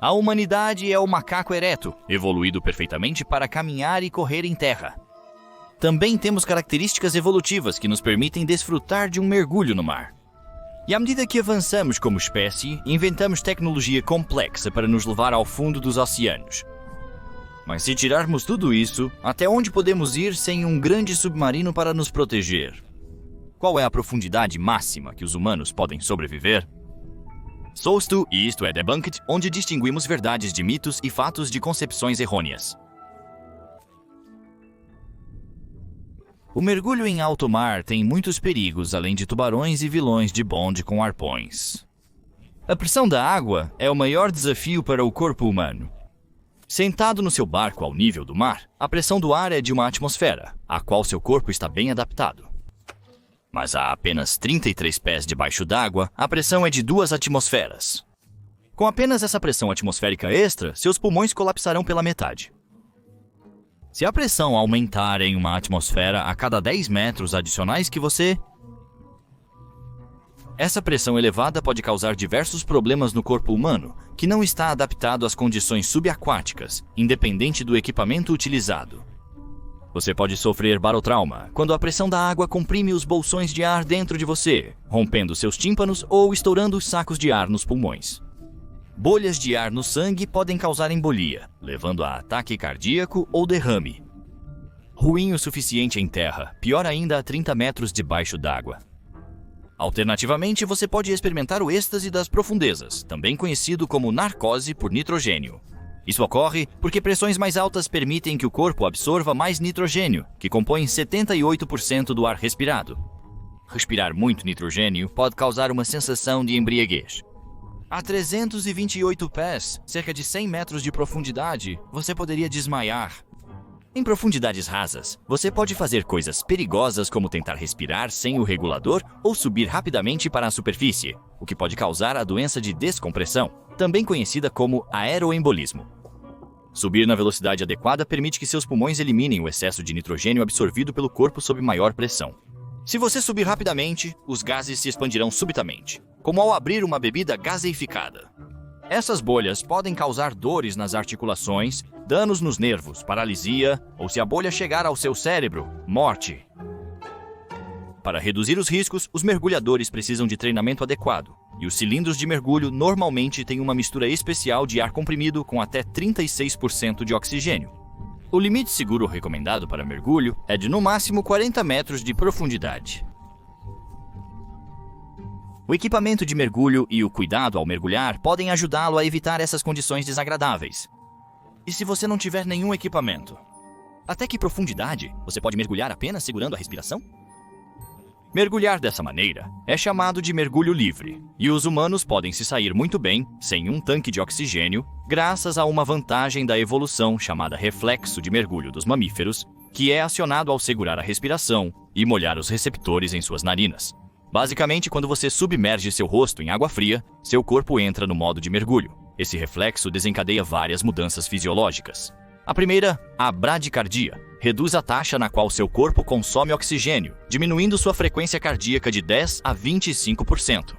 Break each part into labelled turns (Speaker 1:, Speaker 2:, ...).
Speaker 1: A humanidade é o macaco ereto, evoluído perfeitamente para caminhar e correr em terra. Também temos características evolutivas que nos permitem desfrutar de um mergulho no mar. E à medida que avançamos como espécie, inventamos tecnologia complexa para nos levar ao fundo dos oceanos. Mas se tirarmos tudo isso, até onde podemos ir sem um grande submarino para nos proteger? Qual é a profundidade máxima que os humanos podem sobreviver? Sou Stu e isto é Debunked, onde distinguimos verdades de mitos e fatos de concepções errôneas. O mergulho em alto mar tem muitos perigos, além de tubarões e vilões de bonde com arpões. A pressão da água é o maior desafio para o corpo humano. Sentado no seu barco ao nível do mar, a pressão do ar é de uma atmosfera, a qual seu corpo está bem adaptado. Mas a apenas 33 pés debaixo d'água, a pressão é de 2 atmosferas. Com apenas essa pressão atmosférica extra, seus pulmões colapsarão pela metade. Se a pressão aumentar em uma atmosfera a cada 10 metros adicionais que você... Essa pressão elevada pode causar diversos problemas no corpo humano, que não está adaptado às condições subaquáticas, independente do equipamento utilizado. Você pode sofrer barotrauma, quando a pressão da água comprime os bolsões de ar dentro de você, rompendo seus tímpanos ou estourando os sacos de ar nos pulmões. Bolhas de ar no sangue podem causar embolia, levando a ataque cardíaco ou derrame. Ruim o suficiente em terra, pior ainda a 30 metros debaixo d'água. Alternativamente, você pode experimentar o êxtase das profundezas, também conhecido como narcose por nitrogênio. Isso ocorre porque pressões mais altas permitem que o corpo absorva mais nitrogênio, que compõe 78% do ar respirado. Respirar muito nitrogênio pode causar uma sensação de embriaguez. A 328 pés, cerca de 100 metros de profundidade, você poderia desmaiar. Em profundidades rasas, você pode fazer coisas perigosas como tentar respirar sem o regulador ou subir rapidamente para a superfície, o que pode causar a doença de descompressão, também conhecida como aeroembolismo. Subir na velocidade adequada permite que seus pulmões eliminem o excesso de nitrogênio absorvido pelo corpo sob maior pressão. Se você subir rapidamente, os gases se expandirão subitamente, como ao abrir uma bebida gaseificada. Essas bolhas podem causar dores nas articulações, danos nos nervos, paralisia, ou se a bolha chegar ao seu cérebro, morte. Para reduzir os riscos, os mergulhadores precisam de treinamento adequado, e os cilindros de mergulho normalmente têm uma mistura especial de ar comprimido com até 36% de oxigênio. O limite seguro recomendado para mergulho é de no máximo 40 metros de profundidade. O equipamento de mergulho e o cuidado ao mergulhar podem ajudá-lo a evitar essas condições desagradáveis. E se você não tiver nenhum equipamento? Até que profundidade você pode mergulhar apenas segurando a respiração? Mergulhar dessa maneira é chamado de mergulho livre, e os humanos podem se sair muito bem sem um tanque de oxigênio, graças a uma vantagem da evolução chamada reflexo de mergulho dos mamíferos, que é acionado ao segurar a respiração e molhar os receptores em suas narinas. Basicamente, quando você submerge seu rosto em água fria, seu corpo entra no modo de mergulho. Esse reflexo desencadeia várias mudanças fisiológicas. A primeira, a bradicardia, reduz a taxa na qual seu corpo consome oxigênio, diminuindo sua frequência cardíaca de 10 a 25%.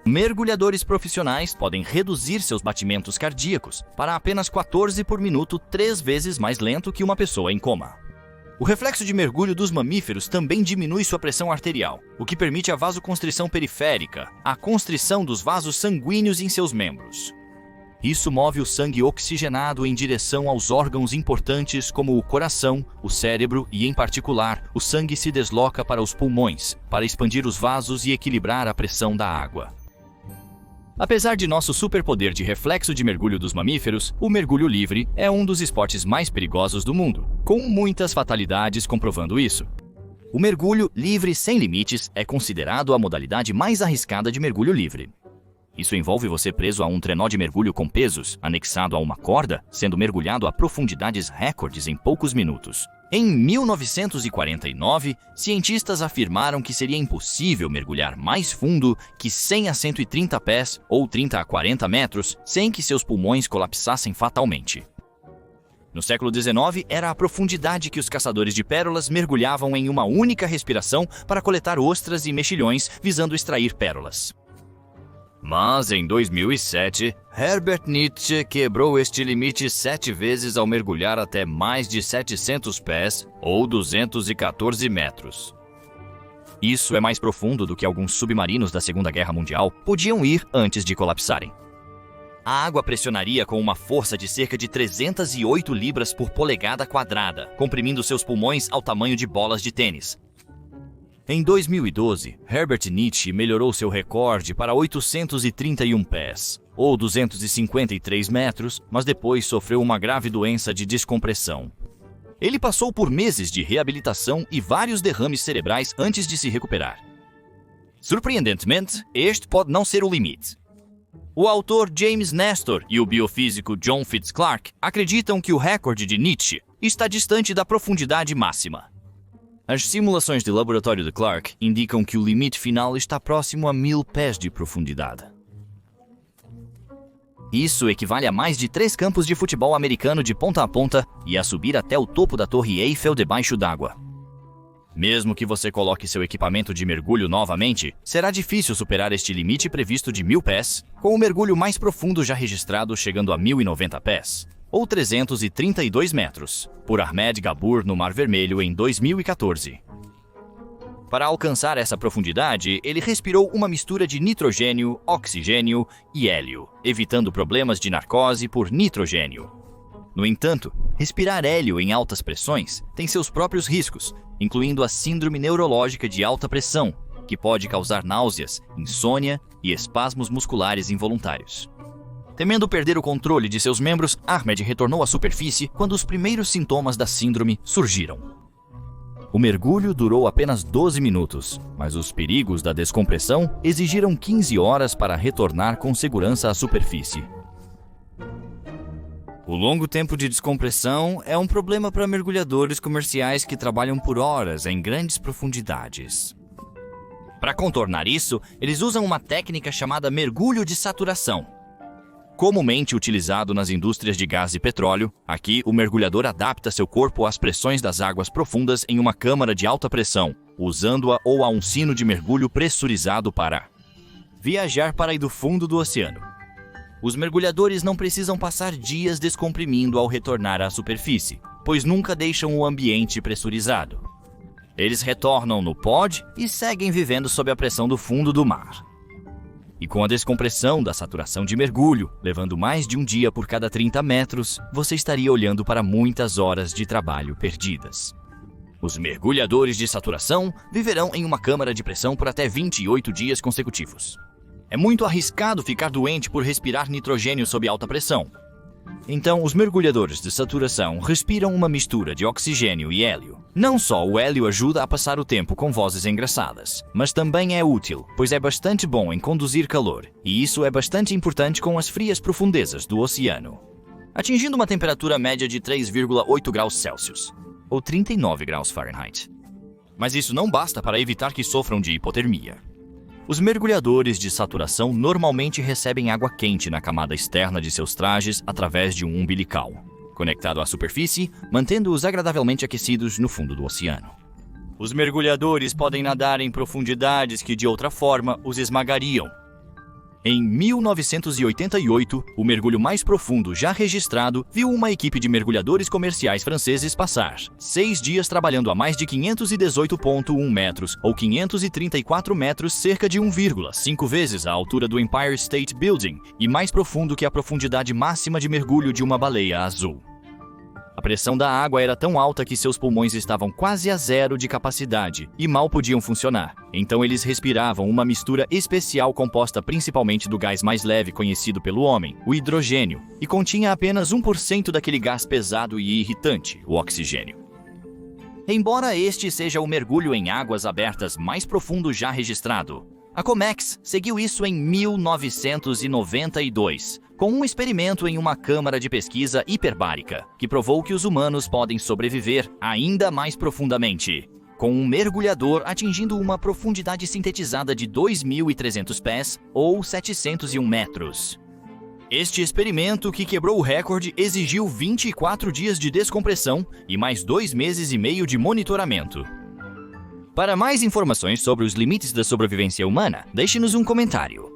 Speaker 1: Mergulhadores profissionais podem reduzir seus batimentos cardíacos para apenas 14 por minuto, 3 vezes mais lento que uma pessoa em coma. O reflexo de mergulho dos mamíferos também diminui sua pressão arterial, o que permite a vasoconstrição periférica, a constrição dos vasos sanguíneos em seus membros. Isso move o sangue oxigenado em direção aos órgãos importantes como o coração, o cérebro e, em particular, o sangue se desloca para os pulmões, para expandir os vasos e equilibrar a pressão da água. Apesar de nosso superpoder de reflexo de mergulho dos mamíferos, o mergulho livre é um dos esportes mais perigosos do mundo, com muitas fatalidades comprovando isso. O mergulho livre sem limites é considerado a modalidade mais arriscada de mergulho livre. Isso envolve você preso a um trenó de mergulho com pesos, anexado a uma corda, sendo mergulhado a profundidades recordes em poucos minutos. Em 1949, cientistas afirmaram que seria impossível mergulhar mais fundo que 100 a 130 pés ou 30 a 40 metros sem que seus pulmões colapsassem fatalmente. No século XIX, era a profundidade que os caçadores de pérolas mergulhavam em uma única respiração para coletar ostras e mexilhões visando extrair pérolas. Mas em 2007, Herbert Nietzsche quebrou este limite 7 vezes ao mergulhar até mais de 700 pés ou 214 metros. Isso é mais profundo do que alguns submarinos da Segunda Guerra Mundial podiam ir antes de colapsarem. A água pressionaria com uma força de cerca de 308 libras por polegada quadrada, comprimindo seus pulmões ao tamanho de bolas de tênis. Em 2012, Herbert Nietzsche melhorou seu recorde para 831 pés, ou 253 metros, mas depois sofreu uma grave doença de descompressão. Ele passou por meses de reabilitação e vários derrames cerebrais antes de se recuperar. Surpreendentemente, este pode não ser o limite. O autor James Nestor e o biofísico John Fitz-Clarke acreditam que o recorde de Nietzsche está distante da profundidade máxima. As simulações de laboratório de Clarke indicam que o limite final está próximo a 1000 pés de profundidade. Isso equivale a mais de 3 campos de futebol americano de ponta a ponta e a subir até o topo da Torre Eiffel debaixo d'água. Mesmo que você coloque seu equipamento de mergulho novamente, será difícil superar este limite previsto de 1000 pés, com o mergulho mais profundo já registrado chegando a 1090 pés, ou 332 metros, por Ahmed Gabur no Mar Vermelho em 2014. Para alcançar essa profundidade, ele respirou uma mistura de nitrogênio, oxigênio e hélio, evitando problemas de narcose por nitrogênio. No entanto, respirar hélio em altas pressões tem seus próprios riscos, incluindo a síndrome neurológica de alta pressão, que pode causar náuseas, insônia e espasmos musculares involuntários. Temendo perder o controle de seus membros, Ahmed retornou à superfície quando os primeiros sintomas da síndrome surgiram. O mergulho durou apenas 12 minutos, mas os perigos da descompressão exigiram 15 horas para retornar com segurança à superfície. O longo tempo de descompressão é um problema para mergulhadores comerciais que trabalham por horas em grandes profundidades. Para contornar isso, eles usam uma técnica chamada mergulho de saturação. Comumente utilizado nas indústrias de gás e petróleo, aqui o mergulhador adapta seu corpo às pressões das águas profundas em uma câmara de alta pressão, usando-a ou a um sino de mergulho pressurizado para viajar para do fundo do oceano. Os mergulhadores não precisam passar dias descomprimindo ao retornar à superfície, pois nunca deixam o ambiente pressurizado. Eles retornam no pod e seguem vivendo sob a pressão do fundo do mar. E com a descompressão da saturação de mergulho, levando mais de um dia por cada 30 metros, você estaria olhando para muitas horas de trabalho perdidas. Os mergulhadores de saturação viverão em uma câmara de pressão por até 28 dias consecutivos. É muito arriscado ficar doente por respirar nitrogênio sob alta pressão. Então, os mergulhadores de saturação respiram uma mistura de oxigênio e hélio. Não só o hélio ajuda a passar o tempo com vozes engraçadas, mas também é útil, pois é bastante bom em conduzir calor, e isso é bastante importante com as frias profundezas do oceano, atingindo uma temperatura média de 3,8 graus Celsius, ou 39 graus Fahrenheit. Mas isso não basta para evitar que sofram de hipotermia. Os mergulhadores de saturação normalmente recebem água quente na camada externa de seus trajes através de um umbilical, conectado à superfície, mantendo-os agradavelmente aquecidos no fundo do oceano. Os mergulhadores podem nadar em profundidades que de outra forma os esmagariam. Em 1988, o mergulho mais profundo já registrado viu uma equipe de mergulhadores comerciais franceses passar 6 dias trabalhando a mais de 518,1 metros, ou 534 metros, cerca de 1,5 vezes a altura do Empire State Building, e mais profundo que a profundidade máxima de mergulho de uma baleia azul. A pressão da água era tão alta que seus pulmões estavam quase a zero de capacidade e mal podiam funcionar. Então eles respiravam uma mistura especial composta principalmente do gás mais leve conhecido pelo homem, o hidrogênio, e continha apenas 1% daquele gás pesado e irritante, o oxigênio. Embora este seja o mergulho em águas abertas mais profundo já registrado, a COMEX seguiu isso em 1992, com um experimento em uma câmara de pesquisa hiperbárica, que provou que os humanos podem sobreviver ainda mais profundamente, com um mergulhador atingindo uma profundidade sintetizada de 2.300 pés ou 701 metros. Este experimento, que quebrou o recorde, exigiu 24 dias de descompressão e mais 2 meses e meio de monitoramento. Para mais informações sobre os limites da sobrevivência humana, deixe-nos um comentário.